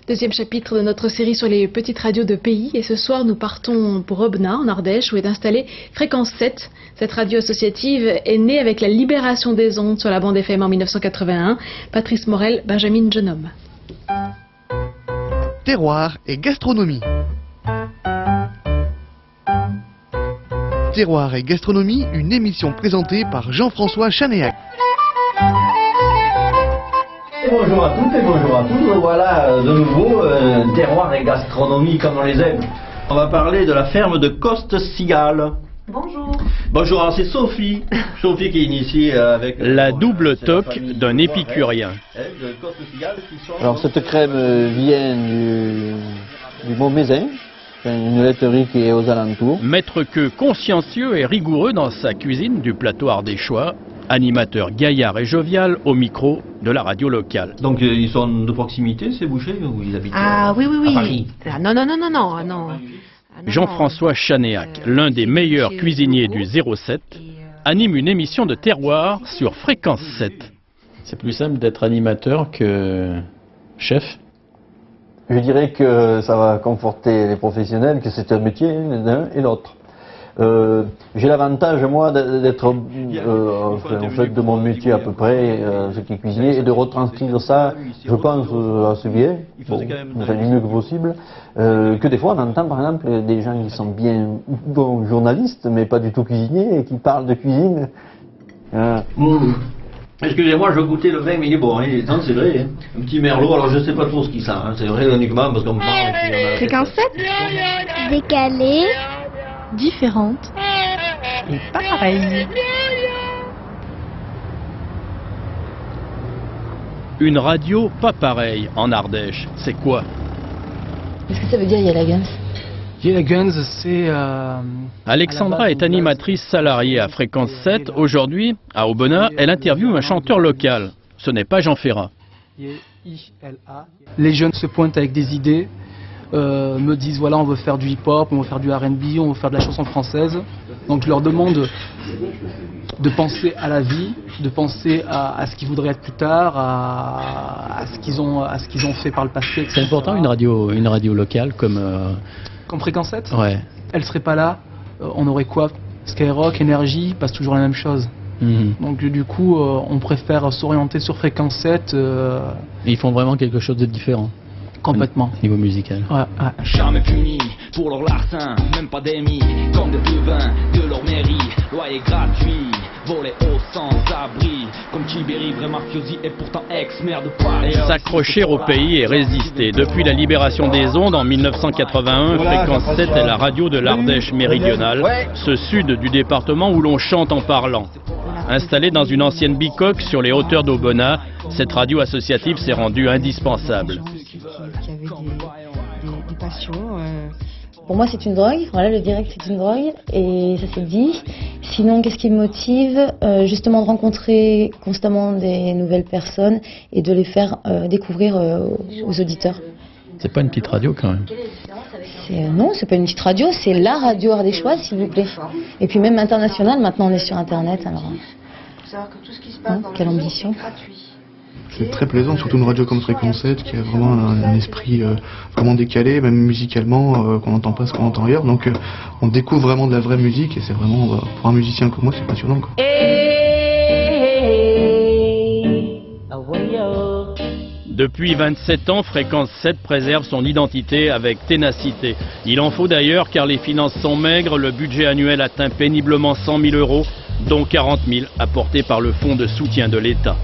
Deuxième chapitre de notre série sur les petites radios de pays. Et ce soir, nous partons pour Aubenas, en Ardèche, où est installée Fréquence 7. Cette radio associative est née avec la libération des ondes sur la bande FM en 1981. Patrice Morel, Benjamin Genome. Terroir et gastronomie. Terroir et gastronomie, une émission présentée par Jean-François Chanéac. Et bonjour à toutes et bonjour à tous. Voilà de nouveau terroir et gastronomie comme on les aime. On va parler de la ferme de Coste-Cigale. Bonjour. Bonjour, alors c'est Sophie. Sophie qui est initiée avec... La double toque d'un épicurien. Alors cette crème vient du mot Mézin, une laiterie qui est aux alentours. Maître que consciencieux et rigoureux dans sa cuisine du plateau ardéchois, animateur gaillard et jovial au micro de la radio locale. Donc ils sont de proximité ces bouchers ou ils habitent Oui. à Paris? Non. Jean-François Chanéac, l'un des meilleurs cuisiniers du 07, anime une émission de terroir sur Fréquence 7. C'est plus simple d'être animateur que chef? Je dirais que ça va conforter les professionnels, que c'est un métier l'un et l'autre. J'ai l'avantage, moi, d'être en fait de mon métier à peu près, ce qui est cuisinier, et de retranscrire ça, je pense, assez bien, du mieux que possible, que des fois on entend par exemple des gens qui sont bien bons journalistes, mais pas du tout cuisiniers, et qui parlent de cuisine. Excusez-moi, je goûtais le vin, mais il est bon, hein, c'est vrai. Hein. Un petit merlot, alors je sais pas trop ce qu'il sent, hein, c'est vrai uniquement parce qu'on me parle. Fréquence 7 décalée, différente Et pas pareil. Une radio pas pareille en Ardèche, c'est quoi? Qu'est-ce que ça veut dire Yella Guns? Yella Guns, c'est... Alexandra est animatrice salariée à Fréquence 7. Aujourd'hui, à Aubenas, elle interviewe un chanteur local. Ce n'est pas Jean Ferrat. Les jeunes se pointent avec des idées, me disent voilà, on veut faire du hip-hop, on veut faire du R&B, on veut faire de la chanson française. Donc je leur demande de penser à la vie, de penser à ce qu'ils voudraient être plus tard, à ce qu'ils ont fait par le passé, etc. C'est important une radio locale comme Fréquence 7 Ouais. Elle serait pas là, on aurait quoi? Skyrock, Énergie, passe toujours la même chose. Donc du coup, on préfère s'orienter sur Fréquence 7. Ils font vraiment quelque chose de différent. Complètement. Niveau musical. Ouais. Jamais puni pour leur larcin, même pas d'amis, comme des devins de leur mairie. Loyer gratuit, volé au sans-abri, comme Tibéri, vrai mafiosi et pourtant ex-maire de Paris. S'accrocher au pays et résister. Depuis la libération des ondes en 1981, Fréquence 7 est la radio de l'Ardèche méridionale, ce sud du département où l'on chante en parlant. Installée dans une ancienne bicoque sur les hauteurs d'Aubenas, cette radio associative s'est rendue indispensable. Qui avait des passions. Pour moi, c'est une drogue. Voilà, le direct, c'est une drogue. Et ça s'est dit. Sinon, qu'est-ce qui me motive? Justement, de rencontrer constamment des nouvelles personnes et de les faire découvrir aux auditeurs. C'est pas une petite radio quand même. Non, c'est pas une petite radio, c'est la radio ardéchoise, s'il vous plaît. Et puis même internationale, maintenant on est sur Internet, alors... quelle ambition. C'est très plaisant, surtout une radio comme Fréquence 7 qui a vraiment un esprit vraiment décalé, même musicalement, qu'on n'entend pas ce qu'on entend ailleurs. Donc on découvre vraiment de la vraie musique et c'est vraiment, pour un musicien comme moi, c'est passionnant, quoi. Depuis 27 ans, Fréquence 7 préserve son identité avec ténacité. Il en faut d'ailleurs car les finances sont maigres, le budget annuel atteint péniblement 100 000 €, dont 40 000 apportés par le fonds de soutien de l'État.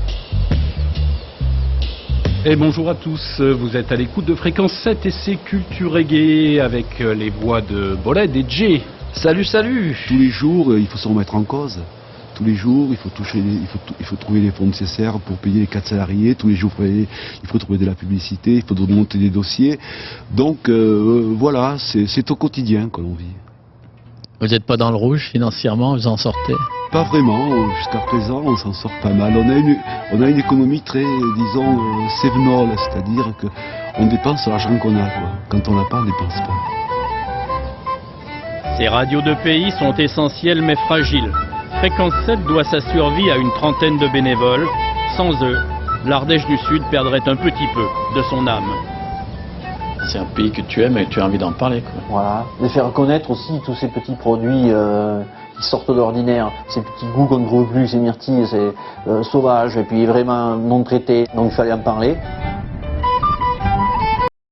Et bonjour à tous, vous êtes à l'écoute de Fréquence 7 et c'est Culture Reggae avec les voix de Boled et Jay. Salut. Tous les jours, il faut se remettre en cause. Tous les jours, il faut trouver les fonds nécessaires pour payer les 4 salariés. Tous les jours, il faut trouver de la publicité, il faut monter des dossiers. Donc voilà, c'est au quotidien que l'on vit. Vous n'êtes pas dans le rouge financièrement, vous en sortez? Pas vraiment, jusqu'à présent on s'en sort pas mal. On a une économie très, disons, sévenole, c'est-à-dire qu'on dépense l'argent qu'on a, quoi. Quand on n'a pas, on ne dépense pas. Ces radios de pays sont essentielles mais fragiles. Fréquence 7 doit sa survie à une trentaine de bénévoles. Sans eux, l'Ardèche du Sud perdrait un petit peu de son âme. c'est un pays que tu aimes et que tu as envie d'en parler, quoi. Voilà, de faire connaître aussi tous ces petits produits qui sortent de l'ordinaire, ces petits goûts qu'on ne trouve plus, ces myrtilles, c'est sauvage et puis vraiment non traités, donc il fallait en parler.